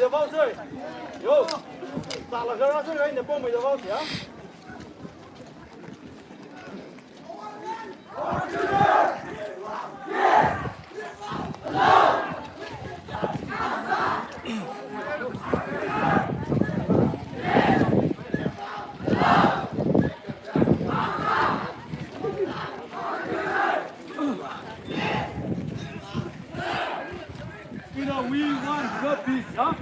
的方式，有打了个让这人的bomb的方式啊。We want the peace, huh?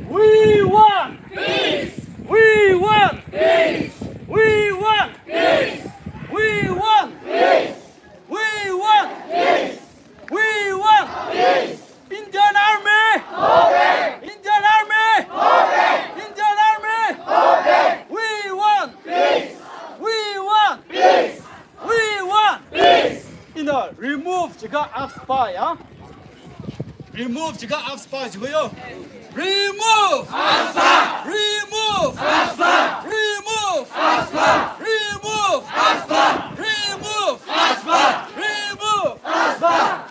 We want peace. We want peace. We want peace. We want peace. We want peace. We want peace. Indian Army. Okay. Indian Army. Okay. Indian Army. Okay. We want peace. We want peace. We want peace. Remove 这个 spy, huh? Remove 这个 spy 这个哟。Remove! Aspa! Remove! Aspa! Remove! Aspa! Remove! Aspa! Remove! Aspa! Remove! Aspa!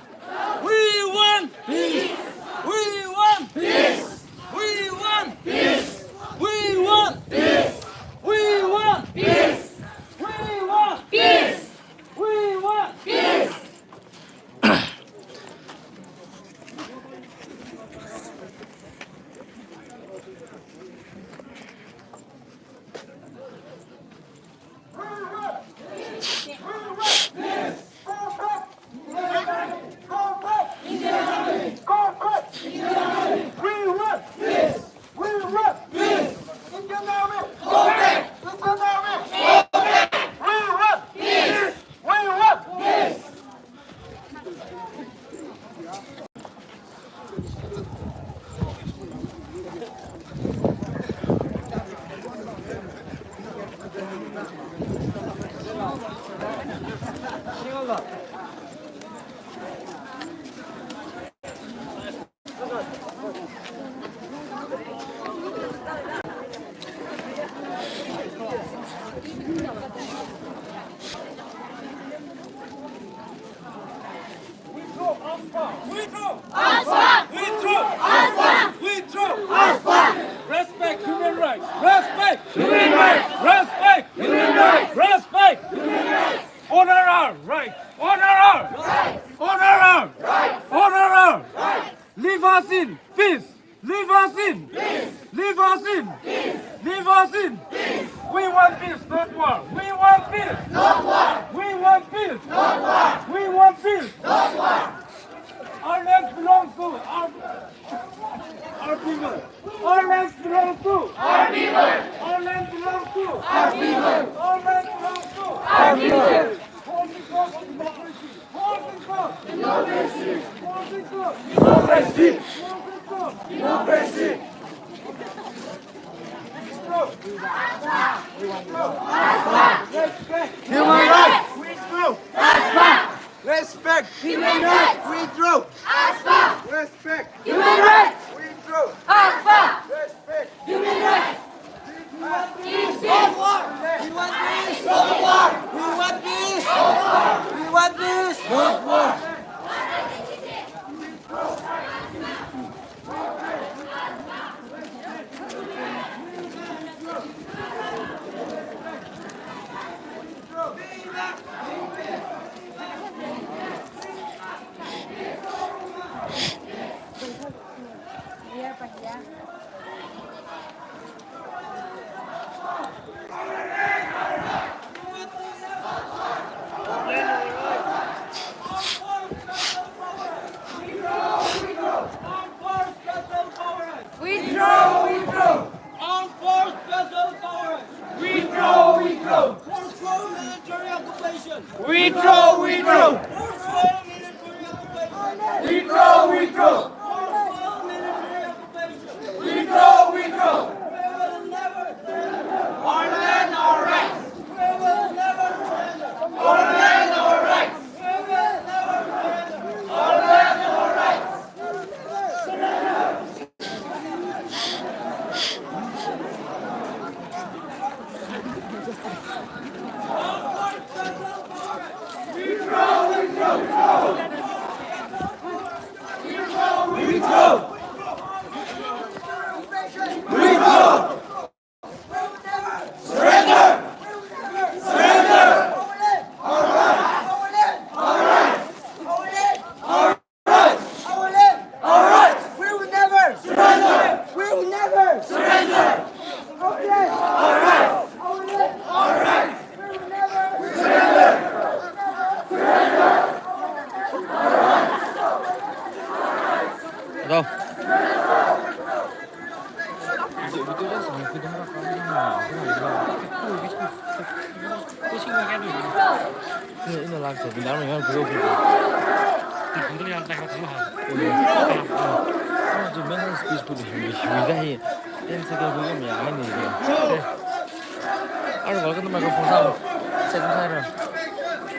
We want peace! We want peace! We want peace! We want peace! We want peace! We want peace! We want peace! Respect human rights. Respect human rights. Respect human rights. Respect human rights. Honor our rights. Honor our rights. Honor our rights. Honor our rights. Leave us in peace. Leave us in peace. Leave us in peace. Leave us in peace. We want peace, not war. We want peace, not war. We want peace, not war. We want peace, not war. Our lands belong to our people. Our lands belong to our people. Our lands belong to our people. Our lands belong to our people. Holding for democracy. Holding for democracy. Holding for democracy. Holding for democracy. Respect human rights. Withdraw. Respect human rights. Withdraw. Respect human rights. Withdraw. Respect human rights. We want peace. No war. We want peace. No war. We want peace. No war. We want peace. No war. Withdraw! Withdraw! Withdraw! Withdraw! Withdraw! Withdraw! Our land, our rights! Our land, our rights! Our land, our rights! Withdraw! Withdraw! Withdraw! น่ารักสุดเป็นน้ำเหมือนกันคือผมต้องการแต่งกับผมครับ 좀 맨날 스피치보다 위가히 댄스가 그게 야만이 이게 알고 말고도 말고 보상 세금 사이를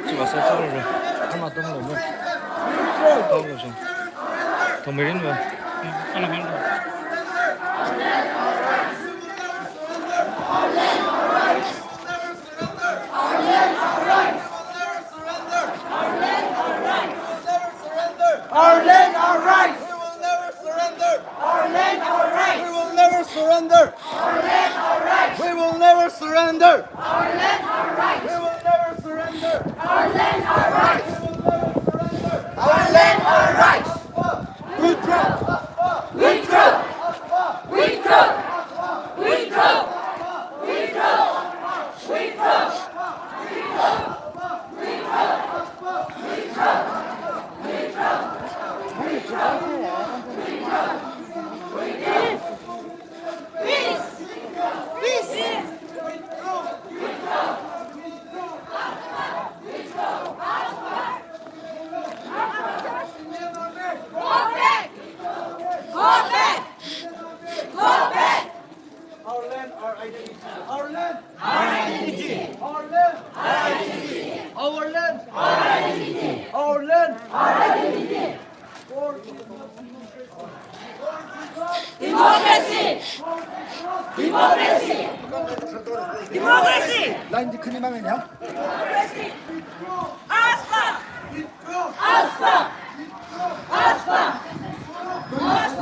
지금 와서 서울을 하나 또 먹으면 하고 좀더 먹이는 거야 하나 만더 Our land, our rights. We will never surrender. Our land, our rights. We will never surrender. Our land, our rights. We will never surrender. Our land, our rights. We will never surrender. Our land, our rights. We will never surrender. Our land, our rights. Withdraw. Withdraw. Withdraw. Withdraw. Withdraw. Withdraw. Our land, our identity. Our land, our identity. Our land, our identity. Our land, our identity. Our land, our identity. Democracy! Democracy! Democracy! 라인지 큰이맘이냐? Aspa! Aspa! Aspa! Aspa!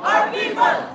Our people!